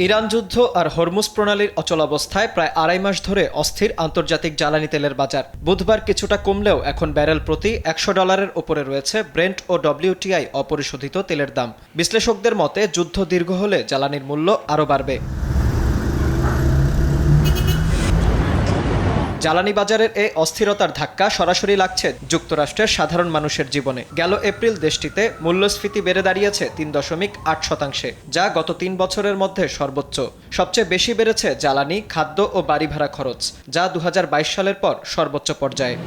Iran যুদ্ধ আর Hormuz প্রণালীর অচলাবস্থায় প্রায় আড়াই মাস ধরে অস্থির আন্তর্জাতিক জ্বালানি তেলের বাজার। বুধবার কিছুটা কমলেও এখন ব্যারেল প্রতি $100 ওপরে রয়েছে ব্রেন্ট ও ডব্লিউটিআই অপরিশোধিত তেলের দাম। বিশ্লেষকদের মতে যুদ্ধ দীর্ঘ হলে জ্বালানির মূল্য আরও বাড়বে। জ্বালানি বাজারের এই অস্থিরতার ধাক্কা সরাসরি লাগছে যুক্তরাষ্ট্রের সাধারণ মানুষের জীবনে। গেল এপ্রিল দেশটিতে মূল্যস্ফীতি বেড়ে দাঁড়িয়েছে 3.8%, যা গত 3 বছরের মধ্যে সর্বোচ্চ। সবচেয়ে বেশি বেড়েছে জ্বালানি, খাদ্য ও বাড়ি ভাড়া খরচ, যা 2022 সালের পর সর্বোচ্চ পর্যায়ে।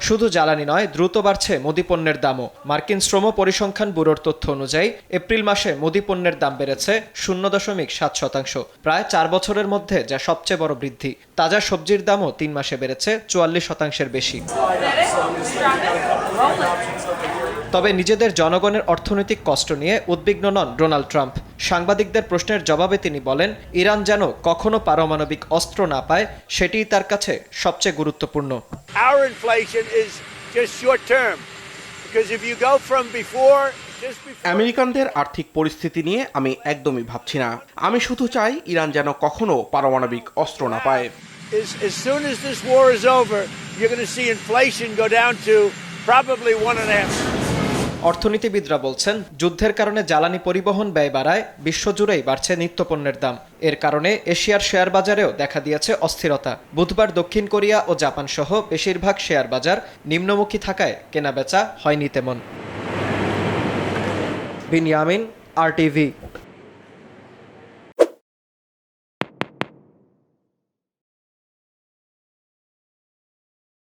শুধু জ্বালানি নয়, দ্রুত বাড়ছে মুদি পণ্যের দামও। মার্কিন শ্রম পরিসংখ্যান ব্যুরোর তথ্য অনুযায়ী এপ্রিল মাসে মুদি পণ্যের দাম বেড়েছে 0.7%, প্রায় 4 বছরের মধ্যে যা সবচেয়ে বড় বৃদ্ধি। তাজা সবজির দামও 3 মাসে বেড়েছে 44%-এর বেশি। তবে নিজেদের জনগণের অর্থনৈতিক কষ্ট নিয়ে উদ্বিগ্ন নন ডোনাল্ড ট্রাম্প। সাংবাদিকদের প্রশ্নের জবাবে তিনি বলেন, ইরান যেন কখনো পারমাণবিক অস্ত্র না পায়, সেটিই তার কাছে সবচেয়ে গুরুত্বপূর্ণ। আমেরিকানদের আর্থিক পরিস্থিতি নিয়ে আমি একদমই ভাবছি না। আমি শুধু চাই ইরান যেন কখনো পারমাণবিক অস্ত্র না পায়। As soon as this war is over, you're going to see inflation go down to probably 1.5%. অর্থনীতিবিদরা বলছেন, যুদ্ধের কারণে জ্বালানি পরিবহন ব্যয় বাড়ায় বিশ্বজুড়েই বাড়ছে নিত্যপণ্যের দাম। এর কারণে এশিয়ার শেয়ার বাজারেও দেখা দিয়েছে অস্থিরতা। বুধবার দক্ষিণ কোরিয়া ও জাপান সহ বেশিরভাগ শেয়ার বাজার নিম্নমুখী থাকায় কেনাবেচা হয়নি তেমন। বিনিয়ামিন, RTV।